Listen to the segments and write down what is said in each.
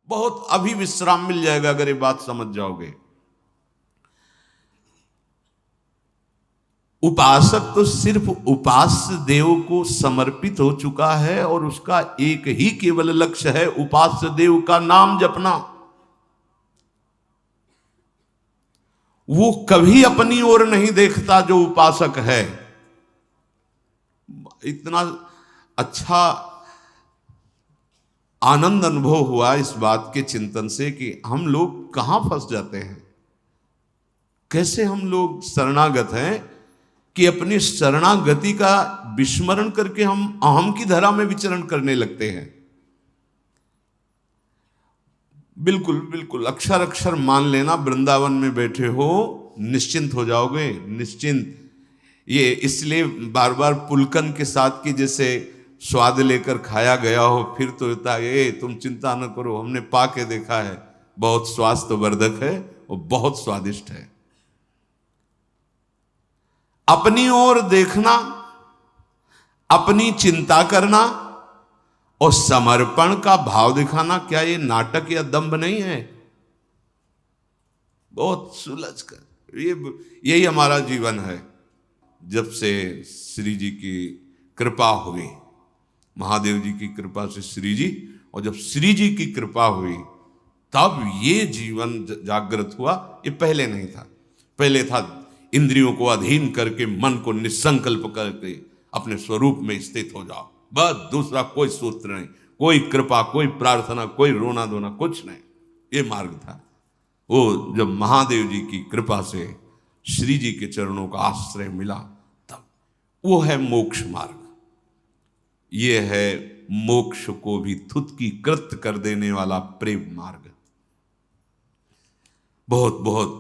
बहुत अभी विश्राम मिल जाएगा अगर ये बात समझ जाओगे। उपासक तो सिर्फ उपास्य देव को समर्पित हो चुका है और उसका एक ही केवल लक्ष्य है उपास्य देव का नाम जपना। वो कभी अपनी ओर नहीं देखता जो उपासक है। इतना अच्छा आनंद अनुभव हुआ इस बात के चिंतन से कि हम लोग कहां फंस जाते हैं, कैसे हम लोग शरणागत हैं कि अपनी शरणागति का विस्मरण करके हम अहम की धरा में विचरण करने लगते हैं। बिल्कुल बिल्कुल अक्षर अक्षर मान लेना, वृंदावन में बैठे हो निश्चिंत हो जाओगे, निश्चिंत। ये इसलिए बार बार पुलकन के साथ की जैसे स्वाद लेकर खाया गया हो, फिर तो होता है ए तुम चिंता न करो, हमने पा के देखा है, बहुत स्वास्थ्यवर्धक है और बहुत स्वादिष्ट है। अपनी ओर देखना, अपनी चिंता करना और समर्पण का भाव दिखाना, क्या ये नाटक या दंभ नहीं है? बहुत सुलझ कर यही हमारा जीवन है। जब से श्री जी की कृपा हुई, महादेव जी की कृपा से श्री जी, और जब श्री जी की कृपा हुई तब ये जीवन जागृत हुआ। ये पहले नहीं था। पहले था इंद्रियों को अधीन करके मन को निसंकल्प करके अपने स्वरूप में स्थित हो जाओ, बस दूसरा कोई सूत्र नहीं, कोई कृपा, कोई प्रार्थना, कोई रोना धोना, कुछ नहीं। ये मार्ग था। वो जब महादेव जी की कृपा से श्री जी के चरणों का आश्रय मिला तब वो है मोक्ष मार्ग। ये है मोक्ष को भी थुतकी कृत कर देने वाला प्रेम मार्ग। बहुत बहुत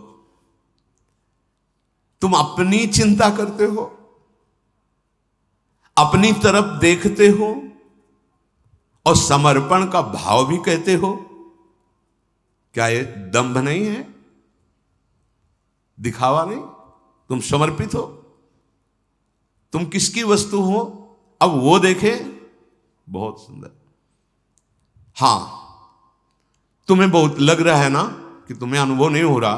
तुम अपनी चिंता करते हो, अपनी तरफ देखते हो और समर्पण का भाव भी कहते हो। क्या ये दंभ नहीं है, दिखावा नहीं? तुम समर्पित हो, तुम किसकी वस्तु हो, अब वो देखे। बहुत सुंदर। हां, तुम्हें बहुत लग रहा है ना कि तुम्हें अनुभव नहीं हो रहा,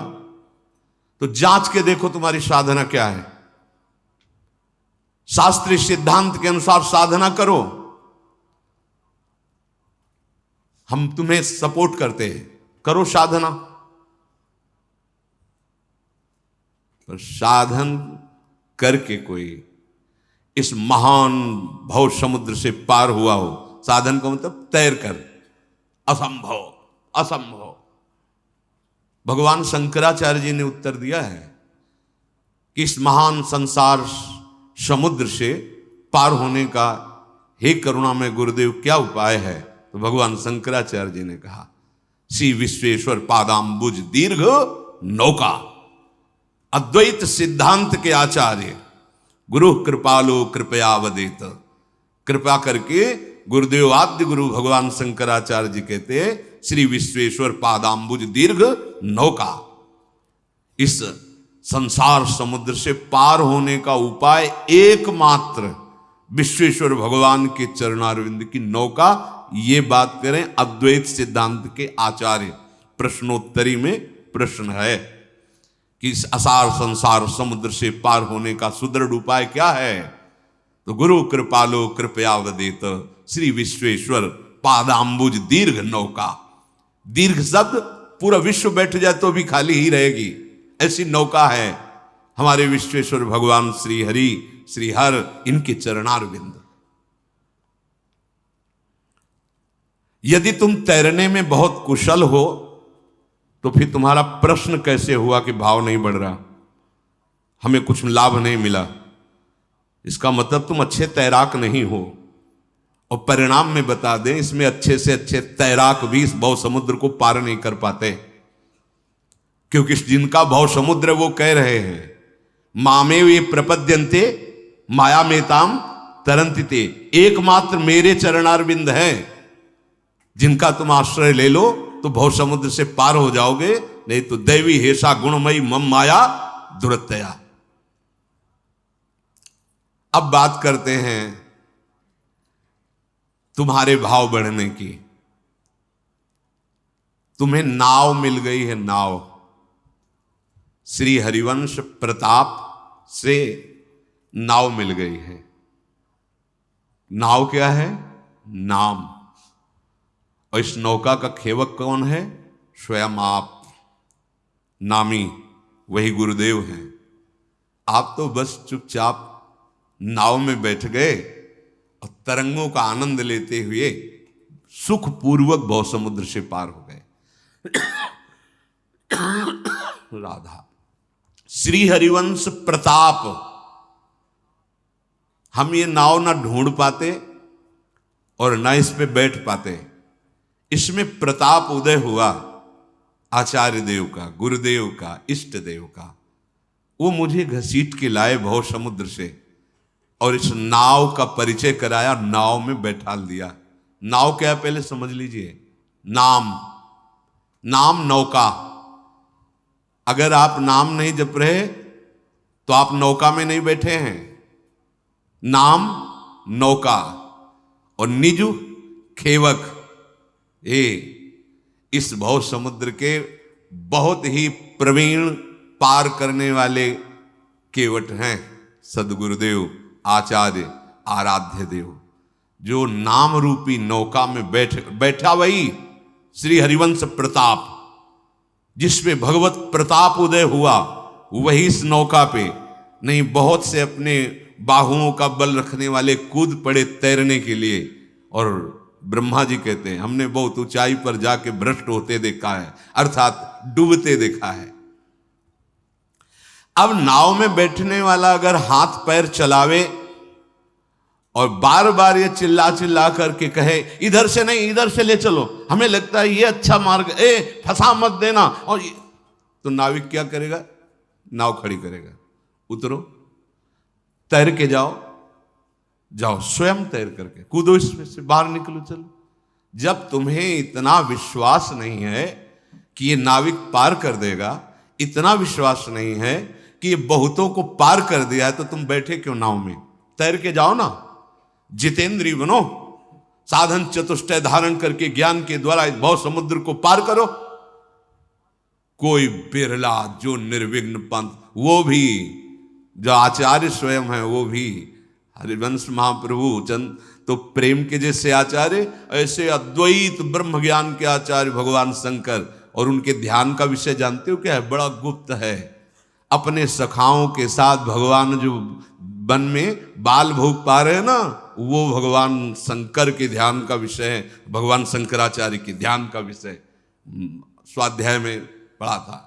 तो जांच के देखो तुम्हारी साधना क्या है। शास्त्रीय सिद्धांत के अनुसार साधना करो, हम तुम्हें सपोर्ट करते हैं, करो साधना। पर साधन करके कोई इस महान भव समुद्र से पार हुआ हो, साधन का मतलब तैर कर, असंभव असंभव। भगवान शंकराचार्य जी ने उत्तर दिया है कि इस महान संसार समुद्र से पार होने का हे करुणामय गुरुदेव क्या उपाय है? तो भगवान शंकराचार्य जी ने कहा, श्री विश्वेश्वर पादाम्बुज दीर्घ नौका। अद्वैत सिद्धांत के आचार्य गुरु कृपालो कृपया वदेत। कृपा करके गुरुदेव आद्य गुरु भगवान शंकराचार्य जी कहते हैं, श्री विश्वेश्वर पादाम्बुज दीर्घ नौका। इस संसार समुद्र से पार होने का उपाय एकमात्र विश्वेश्वर भगवान के चरणारविंद की नौका। ये बात करें अद्वैत सिद्धांत के आचार्य। प्रश्नोत्तरी में प्रश्न है कि इस असार संसार समुद्र से पार होने का सुदृढ़ उपाय क्या है? तो गुरु कृपालो कृपया वदेत, श्री विश्वेश्वर पादाम्बुज दीर्घ नौका। दीर्घ शब्द पूरा विश्व बैठ जाए तो भी खाली ही रहेगी, ऐसी नौका है हमारे विश्वेश्वर भगवान श्री हरि, श्री हर, इनके चरणारविंद। यदि तुम तैरने में बहुत कुशल हो तो फिर तुम्हारा प्रश्न कैसे हुआ कि भाव नहीं बढ़ रहा, हमें कुछ लाभ नहीं मिला? इसका मतलब तुम अच्छे तैराक नहीं हो। और परिणाम में बता दें, इसमें अच्छे से अच्छे तैराक भी इस भव समुद्र को पार नहीं कर पाते, क्योंकि जिनका भव समुद्र वो कह रहे हैं, मामे वे प्रपद्यन्ते माया मेताम तरंतिते। एकमात्र मेरे चरणारविंद हैं, जिनका तुम आश्रय ले लो तो भव समुद्र से पार हो जाओगे, नहीं तो दैवी हेषा गुणमयी मम माया दुरतया। अब बात करते हैं तुम्हारे भाव बढ़ने की। तुम्हें नाव मिल गई है, नाव। श्री हरिवंश प्रताप से नाव मिल गई है। नाव क्या है? नाम। और इस नौका का खेवक कौन है? स्वयं आप, नामी, वही गुरुदेव हैं। आप तो बस चुपचाप नाव में बैठ गए और तरंगों का आनंद लेते हुए सुखपूर्वक भव समुद्र से पार हो गए। राधा। श्री हरिवंश प्रताप। हम ये नाव ना ढूंढ पाते और ना इस पे बैठ पाते। इसमें प्रताप उदय हुआ आचार्य देव का, गुरुदेव का, इष्ट देव का। वो मुझे घसीट के लाए भव समुद्र से और इस नाव का परिचय कराया, नाव में बैठा दिया। नाव क्या है पहले समझ लीजिए। नाम, नाम नौका। अगर आप नाम नहीं जप रहे तो आप नौका में नहीं बैठे हैं। नाम नौका और निजु खेवक। इस भव समुद्र के बहुत ही प्रवीण पार करने वाले केवट हैं सदगुरुदेव, आचार्य, आराध्य देव। जो नाम रूपी नौका में बैठा वही श्री हरिवंश प्रताप, जिसमें भगवत प्रताप उदय हुआ, वही इस नौका पे नहीं। बहुत से अपने बाहुओं का बल रखने वाले कूद पड़े तैरने के लिए, और ब्रह्मा जी कहते हैं हमने बहुत ऊंचाई पर जाके भ्रष्ट होते देखा है, अर्थात डूबते देखा है। अब नाव में बैठने वाला अगर हाथ पैर चलावे और बार बार ये चिल्ला चिल्ला करके कहे इधर से नहीं इधर से ले चलो, हमें लगता है ये अच्छा मार्ग, फंसा मत देना, और तो नाविक क्या करेगा? नाव खड़ी करेगा, उतरो, तैर के जाओ, जाओ स्वयं तैर करके कूदो इसमें से, बाहर निकलो, चलो। जब तुम्हें इतना विश्वास नहीं है कि ये नाविक पार कर देगा, इतना विश्वास नहीं है कि ये बहुतों को पार कर दिया है, तो तुम बैठे क्यों नाव में? तैर के जाओ ना, जितेंद्रीय बनो, साधन चतुष्टय धारण करके ज्ञान के द्वारा इस भव समुद्र को पार करो। कोई बिरला जो निर्विघ्न पंथ, वो भी जो आचार्य स्वयं है, वो भी हरिवंश महाप्रभु चंद तो प्रेम के जैसे आचार्य, ऐसे अद्वैत ब्रह्म ज्ञान के आचार्य भगवान शंकर। और उनके ध्यान का विषय जानते हो क्या है? बड़ा गुप्त है। अपने सखाओं के साथ भगवान जो वन में बाल भोग पा रहे हैं ना, वो भगवान शंकर के ध्यान का विषय है, भगवान शंकराचार्य के ध्यान का विषय। स्वाध्याय में पढ़ा था।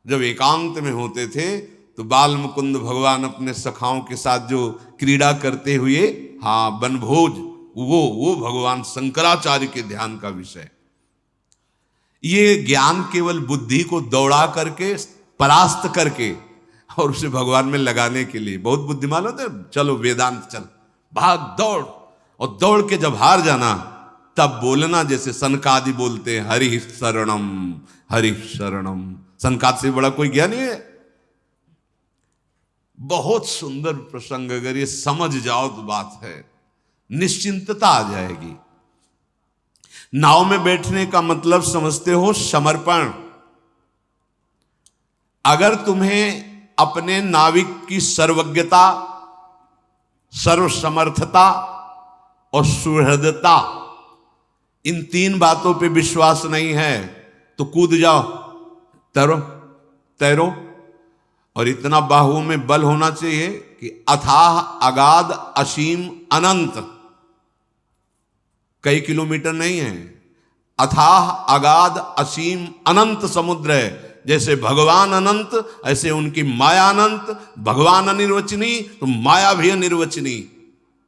जब एकांत में होते थे तो बाल मुकुंद भगवान अपने सखाओं के साथ जो क्रीड़ा करते हुए, हाँ, वनभोज, वो भगवान शंकराचार्य के ध्यान का विषय। ये ज्ञान केवल बुद्धि को दौड़ा करके, परास्त करके और उसे भगवान में लगाने के लिए बहुत बुद्धिमान होते हैं। चलो वेदांत चल, भाग दौड़, और दौड़ के जब हार जाना तब बोलना जैसे सनकादि बोलते हैं, हरि शरणम हरि शरणम। सनकाद से बड़ा कोई ज्ञानी है? बहुत सुंदर प्रसंग, अगर ये समझ जाओ तो बात है, निश्चिंतता आ जाएगी। नाव में बैठने का मतलब समझते हो? समर्पण। अगर तुम्हें अपने नाविक की सर्वज्ञता, सर्वसमर्थता और सुहृदता, इन तीन बातों पे विश्वास नहीं है तो कूद जाओ, तैरो तैरो। और इतना बाहुओं में बल होना चाहिए कि अथाह अगाध असीम अनंत, कई किलोमीटर नहीं है, अथाह अगाध असीम अनंत समुद्र है। जैसे भगवान अनंत, ऐसे उनकी माया अनंत। भगवान अनिर्वचनीय तो माया भी अनिर्वचनीय।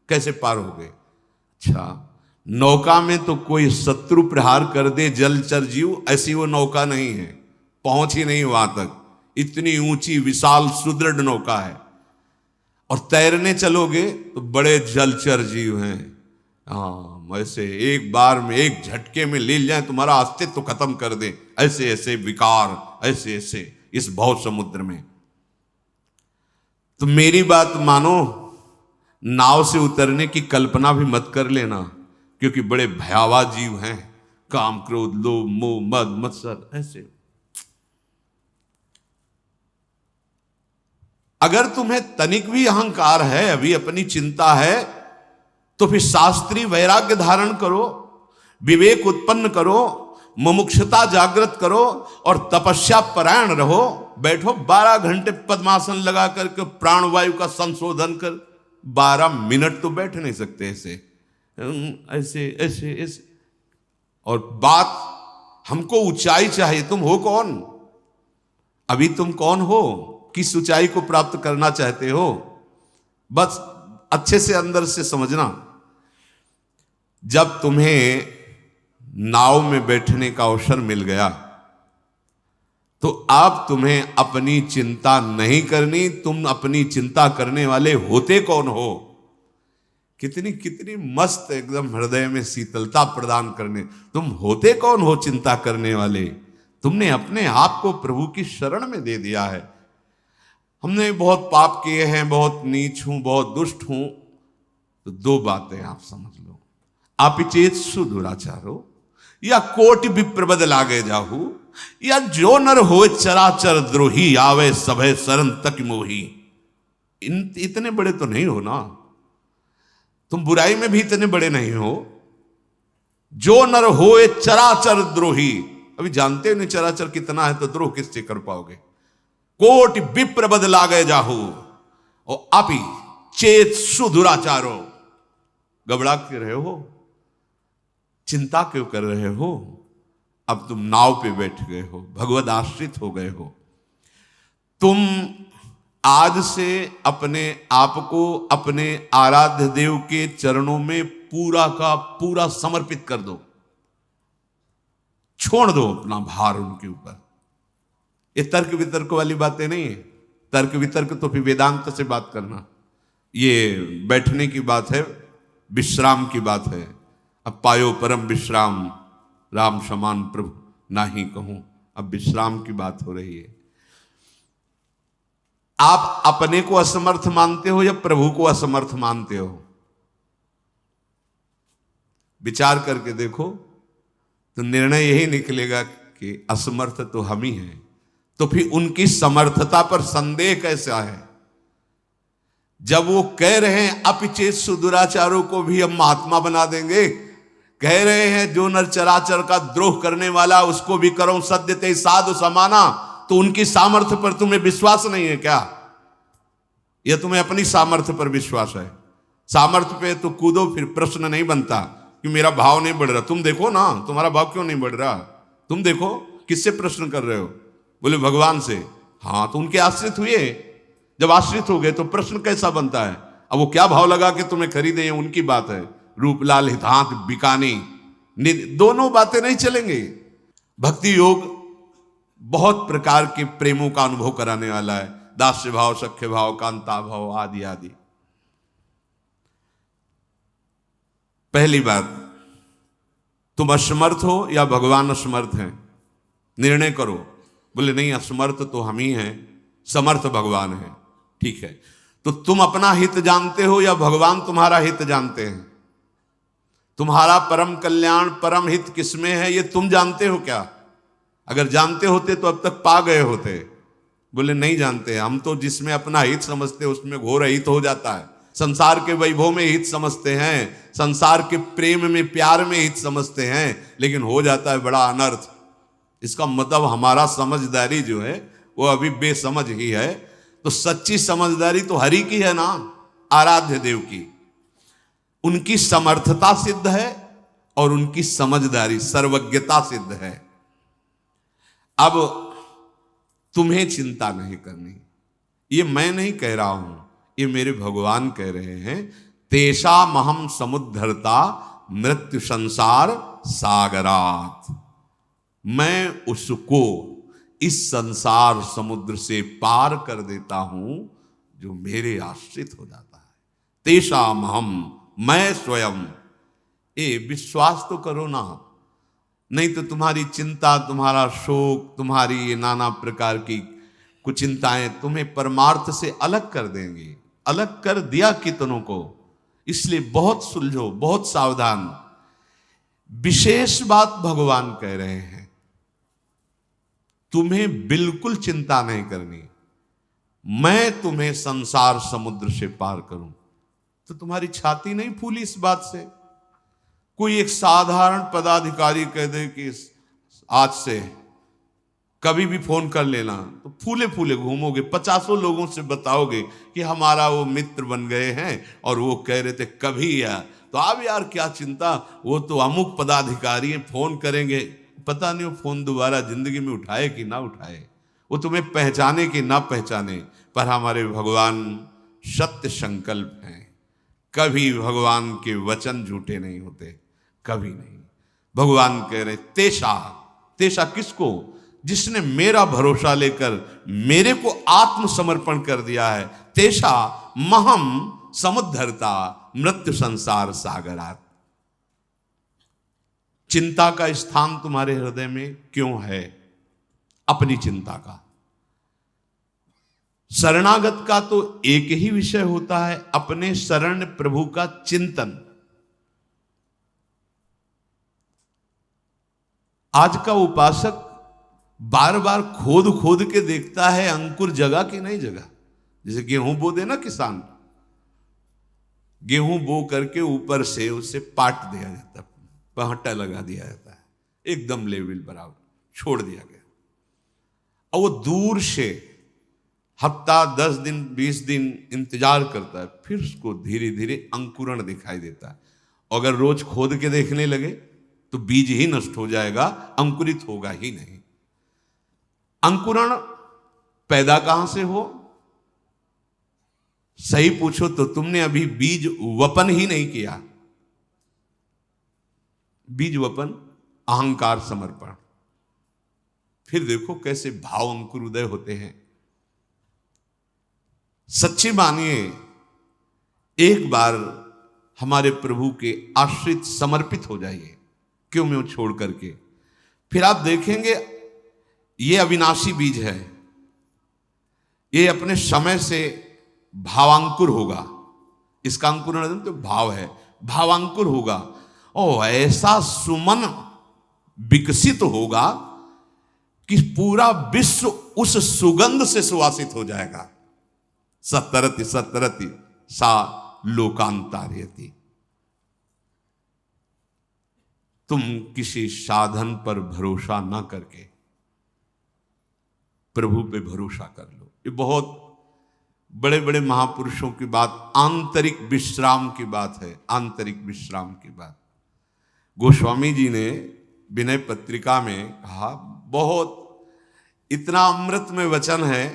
कैसे पार हो गए? अच्छा, नौका में तो कोई शत्रु प्रहार कर दे जलचर जीव, ऐसी वो नौका नहीं है, पहुंच ही नहीं वहां तक। इतनी ऊंची विशाल सुदृढ़ नौका है। और तैरने चलोगे तो बड़े जलचर जीव हैं, हाँ, ऐसे एक बार में एक झटके में ले जाए, तुम्हारा अस्तित्व खत्म कर दे, ऐसे ऐसे विकार, ऐसे ऐसे इस भव समुद्र में। तो मेरी बात मानो, नाव से उतरने की कल्पना भी मत कर लेना, क्योंकि बड़े भयावह जीव हैं। काम क्रोध लोभ मोह मद मत्सर ऐसे। अगर तुम्हें तनिक भी अहंकार है, अभी अपनी चिंता है, तो फिर शास्त्रीय वैराग्य धारण करो, विवेक उत्पन्न करो, मुमुक्षुता जागृत करो और तपस्या परायण रहो। बैठो 12 घंटे पद्मासन लगा करके प्राणवायु का संशोधन कर। 12 मिनट तो बैठ नहीं सकते ऐसे ऐसे ऐसे ऐसे। और बात हमको ऊंचाई चाहिए। तुम हो कौन? अभी तुम कौन हो? किस ऊंचाई को प्राप्त करना चाहते हो? बस अच्छे से अंदर से समझना। जब तुम्हें नाव में बैठने का अवसर मिल गया तो अब तुम्हें अपनी चिंता नहीं करनी। तुम अपनी चिंता करने वाले होते कौन हो? कितनी कितनी मस्त एकदम हृदय में शीतलता प्रदान करने। तुम होते कौन हो चिंता करने वाले? तुमने अपने आप को प्रभु की शरण में दे दिया है। हमने बहुत पाप किए हैं, बहुत नीच हूं, बहुत दुष्ट हूं। तो 2 बातें आप समझ लो। आपिचेत सुदुराचारो या कोटि विप्रबद लागे जाहू, या जो नर हो चराचर द्रोही आवे सभे शरण तक मोही। इतने बड़े तो नहीं हो ना, तुम बुराई में भी इतने बड़े नहीं हो। जो नर होए चराचर द्रोही, अभी जानते नहीं चराचर कितना है, तो द्रोह किससे कर पाओगे। कोटि विप्रबद लागे जाहू और अपि चेत सुदुराचारो। घबरा क्यों रहे हो? चिंता क्यों कर रहे हो? अब तुम नाव पे बैठ गए हो, भगवद आश्रित हो गए हो। तुम आज से अपने आप को अपने आराध्य देव के चरणों में पूरा का पूरा समर्पित कर दो। छोड़ दो अपना भार उनके ऊपर। ये तर्क वितर्क वाली बातें नहीं है। तर्क वितर्क तो फिर वेदांत से बात करना। ये बैठने की बात है, विश्राम की बात है। अब पायो परम विश्राम, राम समान प्रभु नाही कहूं। अब विश्राम की बात हो रही है। आप अपने को असमर्थ मानते हो या प्रभु को असमर्थ मानते हो? विचार करके देखो तो निर्णय यही निकलेगा कि असमर्थ तो हम ही हैं। तो फिर उनकी समर्थता पर संदेह कैसा है? जब वो कह रहे हैं अपिचेत सुदुराचारों को भी हम महात्मा बना देंगे, कह रहे हैं जो नर चराचर का द्रोह करने वाला उसको भी करो सद्य ते साधु समाना, तो उनकी सामर्थ्य पर तुम्हें विश्वास नहीं है क्या? यह तुम्हें अपनी सामर्थ्य पर विश्वास है? सामर्थ्य पे तो कूदो, फिर प्रश्न नहीं बनता कि मेरा भाव नहीं बढ़ रहा। तुम देखो ना, तुम्हारा भाव क्यों नहीं बढ़ रहा? तुम देखो किससे प्रश्न कर रहे हो? बोले भगवान से। हाँ, तो उनके आश्रित हुए। जब आश्रित हो गए तो प्रश्न कैसा बनता है? अब वो क्या भाव लगा कि तुम्हें खरीदे, ये उनकी बात है। रूपलाल हितांत बिकानी, दोनों बातें नहीं चलेंगे। भक्ति योग बहुत प्रकार के प्रेमों का अनुभव कराने वाला है। दास्य भाव, सख्य भाव, कांता भाव आदि आदि। पहली बात, तुम असमर्थ हो या भगवान असमर्थ हैं? निर्णय करो। बोले नहीं, असमर्थ तो हम ही हैं, समर्थ भगवान है। ठीक है, तो तुम अपना हित जानते हो या भगवान तुम्हारा हित जानते हैं? तुम्हारा परम कल्याण, परम हित किसमें है, ये तुम जानते हो क्या? अगर जानते होते तो अब तक पा गए होते। बोले नहीं जानते, हम तो जिसमें अपना हित समझते हैं उसमें घोर हित हो जाता है। संसार के वैभव में हित समझते हैं, संसार के प्रेम में, प्यार में हित समझते हैं, लेकिन हो जाता है बड़ा अनर्थ। इसका मतलब हमारा समझदारी जो है वो अभी बेसमझ ही है। तो सच्ची समझदारी तो हरि की है ना, आराध्य देव की। उनकी समर्थता सिद्ध है और उनकी समझदारी, सर्वज्ञता सिद्ध है। अब तुम्हें चिंता नहीं करनी। ये मैं नहीं कह रहा हूं, ये मेरे भगवान कह रहे हैं। तेषा महम समुद्धरता मृत्यु संसार सागरात। मैं उसको इस संसार समुद्र से पार कर देता हूं जो मेरे आश्रित हो जाता है। तेषा महम, मैं स्वयं। ये विश्वास तो करो ना, नहीं तो तुम्हारी चिंता, तुम्हारा शोक, तुम्हारी ये नाना प्रकार की कुचिंताएं तुम्हें परमार्थ से अलग कर देंगी। अलग कर दिया कितनों को। इसलिए बहुत सुलझो, बहुत सावधान। विशेष बात भगवान कह रहे हैं, तुम्हें बिल्कुल चिंता नहीं करनी, मैं तुम्हें संसार समुद्र से पार करूं। तो तुम्हारी छाती नहीं फूली इस बात से? कोई एक साधारण पदाधिकारी कह दे कि आज से कभी भी फोन कर लेना, तो फूले फूले घूमोगे, 50 लोगों से बताओगे कि हमारा वो मित्र बन गए हैं और वो कह रहे थे कभी यार, तो अब यार क्या चिंता, वो तो अमुक पदाधिकारी हैं, फोन करेंगे, पता नहीं वो फोन दोबारा जिंदगी में उठाए कि ना उठाए, वो तुम्हें पहचाने कि ना पहचाने। पर हमारे भगवान सत्य संकल्प हैं, कभी भगवान के वचन झूठे नहीं होते, कभी नहीं। भगवान कह रहे तेषा, तेषा किसको? जिसने मेरा भरोसा लेकर मेरे को आत्मसमर्पण कर दिया है। तेषा महम समुद्धरता मृत्यु संसार सागरात। चिंता का स्थान तुम्हारे हृदय में क्यों है? अपनी चिंता का। शरणागत का तो एक ही विषय होता है, अपने शरण प्रभु का चिंतन। आज का उपासक बार बार खोद खोद के देखता है अंकुर जगह कि नहीं जगह। जैसे गेहूं बो दे ना किसान, गेहूं बो करके ऊपर से उसे पाट दिया जाता, पहटा लगा दिया जाता है, एकदम लेवल बराबर छोड़ दिया गया, और वो दूर से हफ्ता 10 दिन 20 दिन इंतजार करता है, फिर उसको धीरे धीरे अंकुरण दिखाई देता है। अगर रोज खोद के देखने लगे तो बीज ही नष्ट हो जाएगा, अंकुरित होगा ही नहीं। अंकुरण पैदा कहां से हो? सही पूछो तो तुमने अभी बीज वपन ही नहीं किया। बीज वपन अहंकार समर्पण, फिर देखो कैसे भाव अंकुर उदय होते हैं। सच्ची मानिए, एक बार हमारे प्रभु के आश्रित समर्पित हो जाइए, क्यों मैं छोड़ करके, फिर आप देखेंगे ये अविनाशी बीज है, ये अपने समय से भावांकुर होगा। इसका अंकुरण तो भाव है, भावांकुर होगा और ऐसा सुमन विकसित होगा कि पूरा विश्व उस सुगंध से सुवासित हो जाएगा। सतरति सतरति सा लोकांतार्यति। तुम किसी साधन पर भरोसा ना करके प्रभु पे भरोसा कर लो। ये बहुत बड़े बड़े महापुरुषों की बात, आंतरिक विश्राम की बात है, आंतरिक विश्राम की बात। गोस्वामी जी ने विनय पत्रिका में कहा, बहुत इतना अमृत में वचन है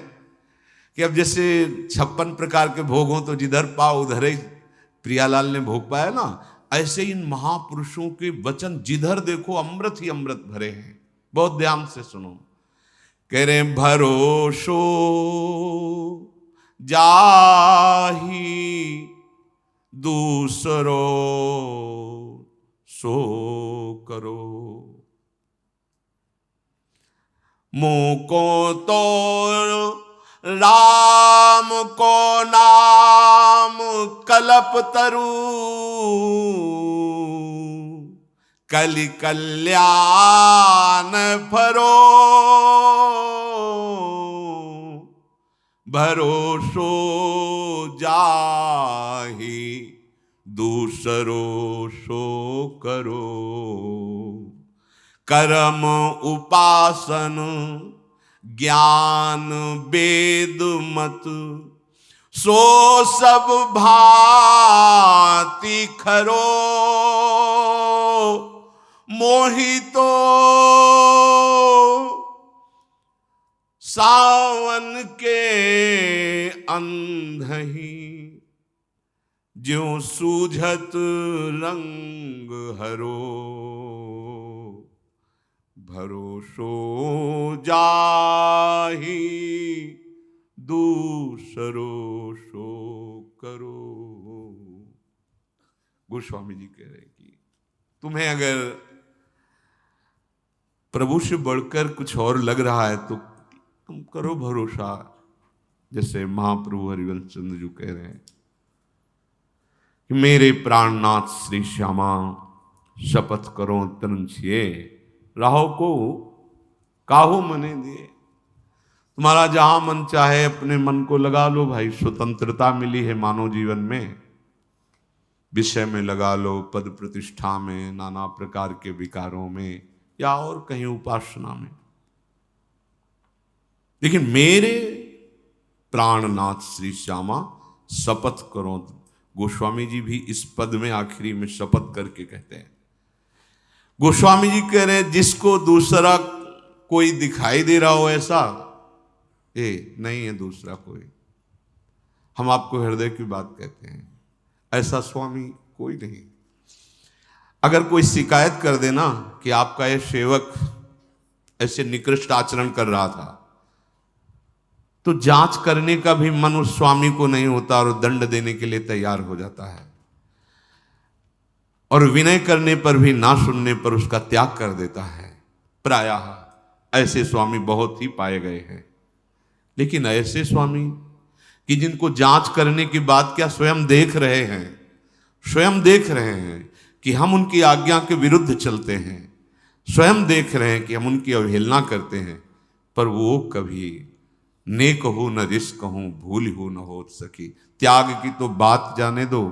कि अब जैसे 56 प्रकार के भोग हों तो जिधर पाओ उधर ही प्रियालाल ने भोग पाया ना, ऐसे इन महापुरुषों के वचन जिधर देखो अमृत ही अमृत भरे हैं। बहुत ध्यान से सुनो। कह रहे भरोसो जाही दूसरो सो करो, मुको तो राम को नाम कल्प तरु, कलि कल्याण फरो, भरोसो जाहि दूसरो सो करो, कर्म उपासन ज्ञान वेद मत, सो सब भांति खरो, मोहितो सावन के अंधही, ज्यों सूझत रंग हरो, भरोसो जाहि दूसरो सो करो। गोस्वामी जी कह रहे हैं कि तुम्हें अगर प्रभु से बढ़कर कुछ और लग रहा है तो तुम करो भरोसा। जैसे महाप्रभु हरिवंश चंद्र जी कह रहे हैं कि मेरे प्राणनाथ श्री श्यामा शपथ करो तन छिए, राहो को काहो मने दिए। तुम्हारा जहां मन चाहे अपने मन को लगा लो भाई, स्वतंत्रता मिली है मानव जीवन में। विषय में लगा लो, पद प्रतिष्ठा में, नाना प्रकार के विकारों में, या और कहीं उपासना में। लेकिन मेरे प्राणनाथ श्री श्यामा शपथ करो, गोस्वामी जी भी इस पद में आखिरी में शपथ करके कहते हैं। गोस्वामी जी कह रहे जिसको दूसरा कोई दिखाई दे रहा हो ऐसा, नहीं है दूसरा कोई। हम आपको हृदय की बात कहते हैं, ऐसा स्वामी कोई नहीं। अगर कोई शिकायत कर देना कि आपका यह सेवक ऐसे निकृष्ट आचरण कर रहा था, तो जांच करने का भी मन उस स्वामी को नहीं होता और दंड देने के लिए तैयार हो जाता है, और विनय करने पर भी, ना सुनने पर उसका त्याग कर देता है। प्रायः ऐसे स्वामी बहुत ही पाए गए हैं। लेकिन ऐसे स्वामी कि जिनको जांच करने की बात क्या स्वयं देख रहे हैं, स्वयं देख रहे हैं कि हम उनकी आज्ञा के विरुद्ध चलते हैं, स्वयं देख रहे हैं कि हम उनकी अवहेलना करते हैं, पर वो कभी नेक हो न रिस्क कहूं, भूल हो न हो सकी। त्याग की तो बात जाने दो,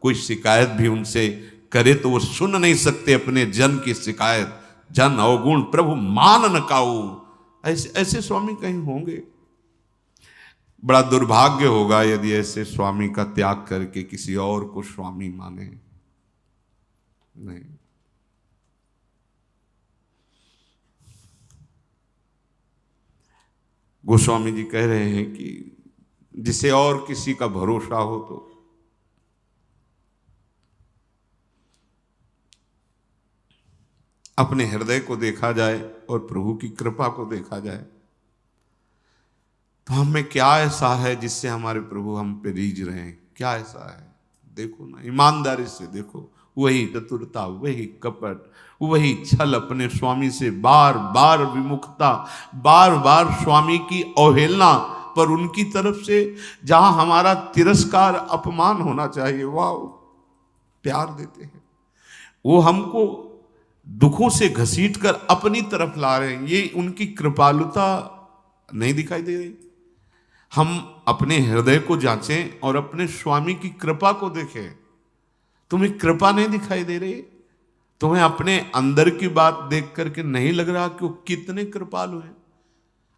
कोई शिकायत भी उनसे करे तो वो सुन नहीं सकते अपने जन की शिकायत। जन अवगुण प्रभु मान न काऊ, ऐसे ऐसे स्वामी कहीं होंगे। बड़ा दुर्भाग्य होगा यदि ऐसे स्वामी का त्याग करके किसी और को स्वामी माने। नहीं, गोस्वामी जी कह रहे हैं कि जिसे और किसी का भरोसा हो तो अपने हृदय को देखा जाए और प्रभु की कृपा को देखा जाए। तो हमें क्या ऐसा है जिससे हमारे प्रभु हम पे रीझ रहे हैं? क्या ऐसा है? देखो ना, ईमानदारी से देखो। वही चतुरता, वही कपट, वही छल, अपने स्वामी से बार बार विमुखता, बार बार स्वामी की अवहेलना, पर उनकी तरफ से जहां हमारा तिरस्कार अपमान होना चाहिए, वह प्यार देते हैं। वो हमको दुखों से घसीट कर अपनी तरफ ला रहे हैं। ये उनकी कृपालुता नहीं दिखाई दे रही? हम अपने हृदय को जांचें और अपने स्वामी की कृपा को देखें। तुम्हें कृपा नहीं दिखाई दे रही? तुम्हें अपने अंदर की बात देख करके नहीं लग रहा कि वो कितने कृपालु हैं?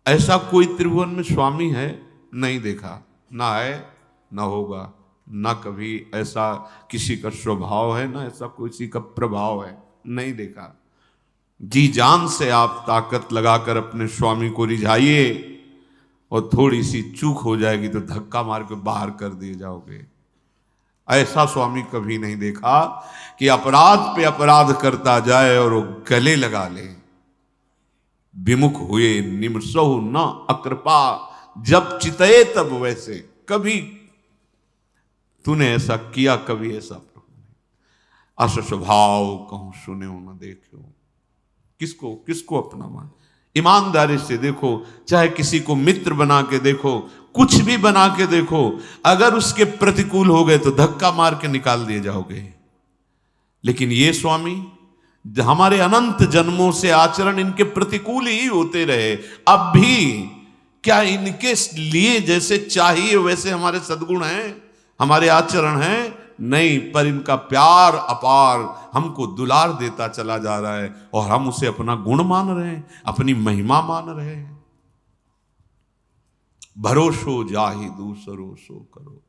ऐसा कोई त्रिभुवन में स्वामी है? नहीं देखा, ना है, ना होगा, ना कभी ऐसा किसी का स्वभाव है, ना ऐसा किसी का प्रभाव है, नहीं देखा। जी जान से आप ताकत लगाकर अपने स्वामी को रिझाइए, और थोड़ी सी चूक हो जाएगी तो धक्का मार के बाहर कर दिए जाओगे। ऐसा स्वामी कभी नहीं देखा कि अपराध पे अपराध करता जाए और वो गले लगा ले। विमुख हुए निमसहु न अकृपा, जब चितए तब वैसे। कभी तूने ऐसा किया, कभी ऐसा प्रभु ने। अस स्वभाव कहूं सुने हो न देखो। किसको किसको अपना मान? ईमानदारी से देखो, चाहे किसी को मित्र बना के देखो, कुछ भी बना के देखो, अगर उसके प्रतिकूल हो गए तो धक्का मार के निकाल दिए जाओगे। लेकिन ये स्वामी, हमारे अनंत जन्मों से आचरण इनके प्रतिकूल ही होते रहे, अब भी क्या इनके लिए जैसे चाहिए वैसे हमारे सद्गुण हैं, हमारे आचरण हैं? नहीं, पर इनका प्यार अपार हमको दुलार देता चला जा रहा है, और हम उसे अपना गुण मान रहे हैं, अपनी महिमा मान रहे हैं। भरोसो जाहि दूसरो सो करो।